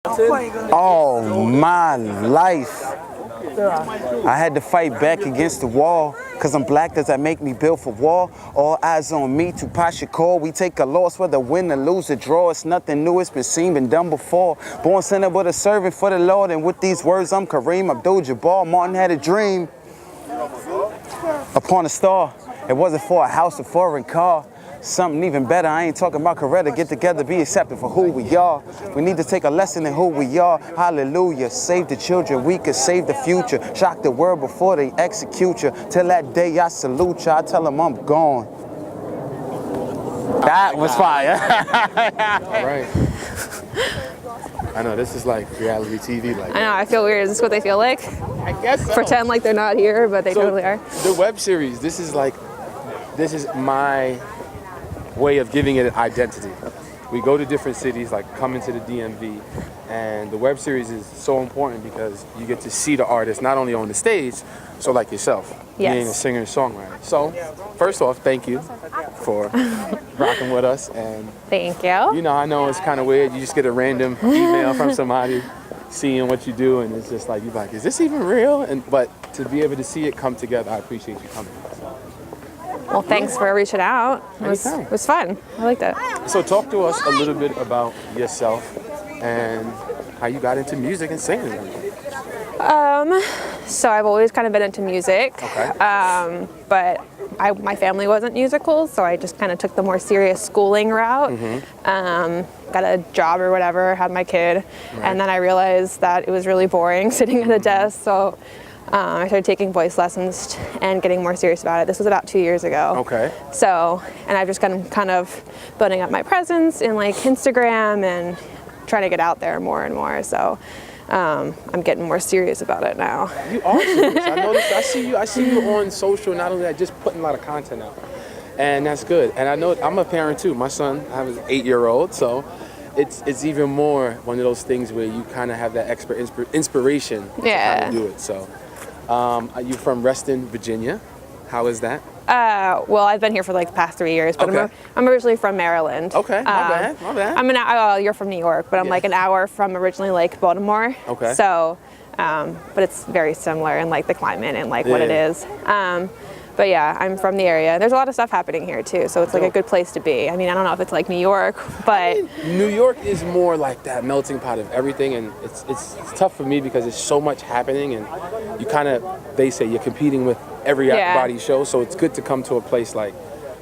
All my life, I had to fight back against the wall. Cause I'm black, does that make me built for war? All eyes on me, Tupac Shakur. We take a loss, whether win or lose or draw. It's nothing new, it's been seen, been done before. Born sinner, but a servant for the Lord. And with these words, I'm Kareem Abdul-Jabbar. Martin had a dream upon a star. It wasn't for a house or foreign car. Something even better, I ain't talking about Coretta. Get together, be accepted for who we are. We need to take a lesson in who we are. Hallelujah, save the children, we could save the future. Shock the world before they execute you. Till that day I salute you, I tell them I'm gone. That was fire. All right. I know, this is like reality TV. Like I know, I feel weird. Is this what they feel like? I guess so. Pretend like they're not here, but they totally are. The web series, this is my way of giving it an identity. We go to different cities, like coming to the DMV, and the web series is so important because you get to see the artist not only on the stage, so like yourself, being a singer and songwriter. So, first off, thank you for rocking with us. And thank you. You know, I know it's kind of weird. You just get a random email from somebody seeing what you do, and it's just like, you're like, is this even real? But to be able to see it come together, I appreciate you coming. Well, thanks for reaching out. It was fun. I liked it. So talk to us a little bit about yourself and how you got into music and singing. So I've always kind of been into music, Okay. but my family wasn't musical, so I just kind of took the more serious schooling route. Got a job or whatever, had my kid, and then I realized that it was really boring sitting at a desk, so I started taking voice lessons and getting more serious about it. This was about 2 years ago. Okay. So, and I've just kind of building up my presence in like Instagram and trying to get out there more and more. So I'm getting more serious about it now. You are serious. I noticed. I see you on social. Not only that, just putting a lot of content out, and that's good. And I know I'm a parent too. My son, I have an 8-year-old, so it's even more one of those things where you kind of have that expert inspiration to kind of do it. So. Are you from Reston, Virginia? How is that? Well, I've been here for like the past 3 years, but I'm originally from Maryland. Okay, my bad. You're from New York, but I'm like an hour from originally like Baltimore. Okay. So, but it's very similar in like the climate and like what it is. But yeah, I'm from the area. There's a lot of stuff happening here too, so it's like a good place to be. I mean, I don't know if it's like New York, but New York is more like that melting pot of everything, and it's tough for me because there's so much happening, and you kind of, they say you're competing with everybody show, so it's good to come to a place like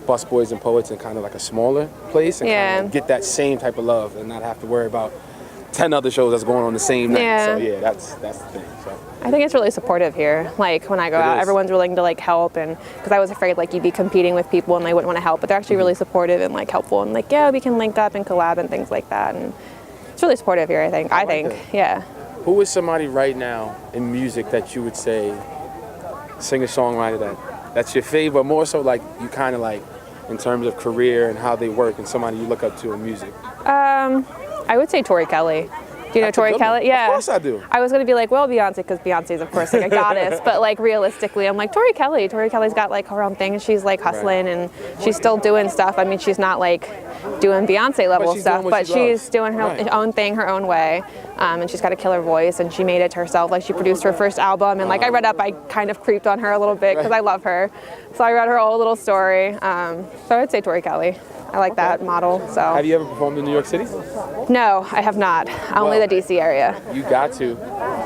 Busboys and Poets and kind of like a smaller place and kind of get that same type of love and not have to worry about 10 other shows that's going on the same night. So yeah, that's the thing. So I think it's really supportive here. Like when I go out, everyone's willing to like help, and because I was afraid like you'd be competing with people and they wouldn't want to help, but they're actually really supportive and like helpful and like, yeah, we can link up and collab and things like that, and it's really supportive here. I think. Yeah. Who is somebody right now in music that you would say, singer-songwriter that's your favorite, more so like you kind of like in terms of career and how they work, and somebody you look up to in music? I would say Tori Kelly. Do you know Tori Kelly? Yeah. Of course I do. I was going to be like, well, Beyonce, because Beyonce is, of course, like a goddess. But, like, realistically, I'm like, Tori Kelly. Tori Kelly's got, like, her own thing. And she's, like, hustling. And she's still doing stuff. I mean, she's not, like, doing Beyonce-level stuff. But she's doing her own thing, her own way. And she's got a killer voice. And she made it herself. Like, she produced her first album. And, like, I read up, I kind of creeped on her a little bit because I love her. So I read her whole little story. So I would say Tori Kelly. I like that model. So. Have you ever performed in New York City? No, I have not. Only the DC area. You got to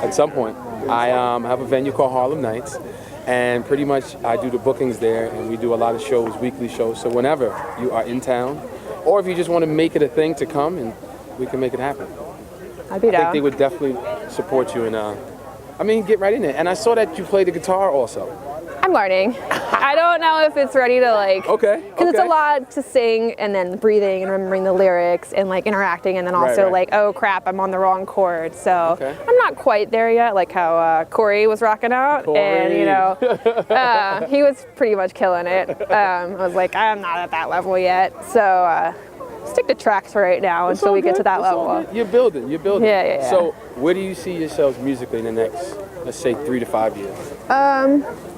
at some point. I have a venue called Harlem Nights, and pretty much I do the bookings there, and we do a lot of shows, weekly shows. So whenever you are in town, or if you just want to make it a thing to come, and we can make it happen. I'd be down. I think they would definitely support you, and get right in there. And I saw that you play the guitar also. I'm learning. I don't know if it's ready to like, because it's a lot to sing and then breathing and remembering the lyrics and like interacting, and then also like, oh crap, I'm on the wrong chord. So I'm not quite there yet, like how Corey was rocking out. And you know, he was pretty much killing it. I was like, I'm not at that level yet. So stick to tracks for right now until we get to that level. You're building. Yeah. So where do you see yourselves musically in the next, let's say, 3 to 5 years?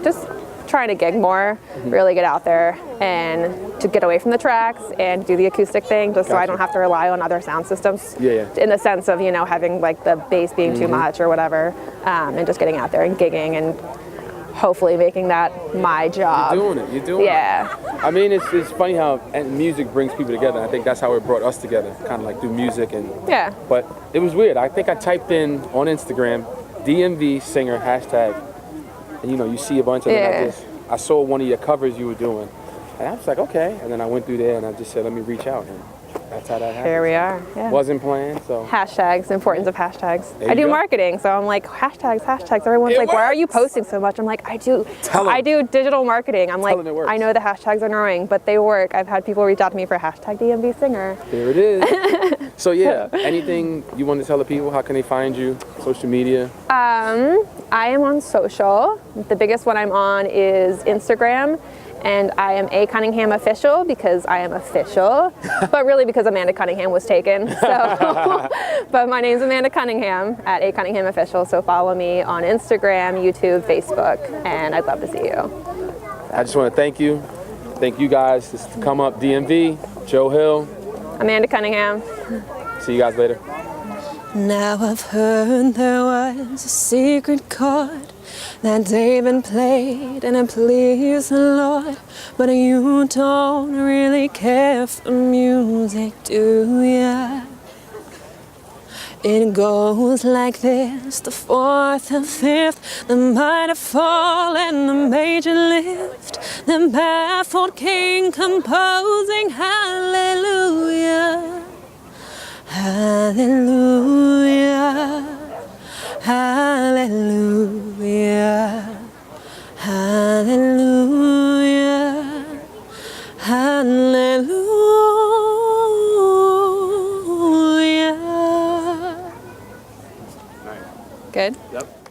Just trying to gig more, really get out there and to get away from the tracks and do the acoustic thing, just so I don't have to rely on other sound systems. In the sense of, you know, having like the bass being too much or whatever, and just getting out there and gigging and hopefully making that my job. You're doing it. Yeah. I mean, it's funny how music brings people together. I think that's how it brought us together, kind of like through music and. Yeah. But it was weird. I think I typed in on Instagram, DMV singer hashtag, and you know, you see a bunch of them. I saw one of your covers you were doing, and I was like, okay. And then I went through there and I just said, let me reach out. And that's how that happened. Here we are. Yeah. Wasn't planned, so. Hashtags, the importance of hashtags. I do go. marketing, so I'm like, hashtags. Everyone's like, why are you posting so much? I'm like, I do digital marketing. I'm like, I know the hashtags are annoying, but they work. I've had people reach out to me for hashtag DMV singer. There it is. So yeah, anything you want to tell the people? How can they find you? Social media? I am on social. The biggest one I'm on is Instagram. And I am A. Cunningham official because I am official, but really because Amanda Cunningham was taken. So, but my name's Amanda Cunningham at A. Cunningham official. So follow me on Instagram, YouTube, Facebook, and I'd love to see you. I just want to thank you guys. This is Come Up DMV, Joe Hill, Amanda Cunningham. See you guys later. Now I've heard there was a secret chord that David played and it pleased the Lord, but you don't really care for music, do ya? It goes like this, the fourth and fifth, the minor fall and the major lift, the baffled king composing hallelujah, hallelujah, hallelujah, hallelujah, hallelujah. Good? Yep.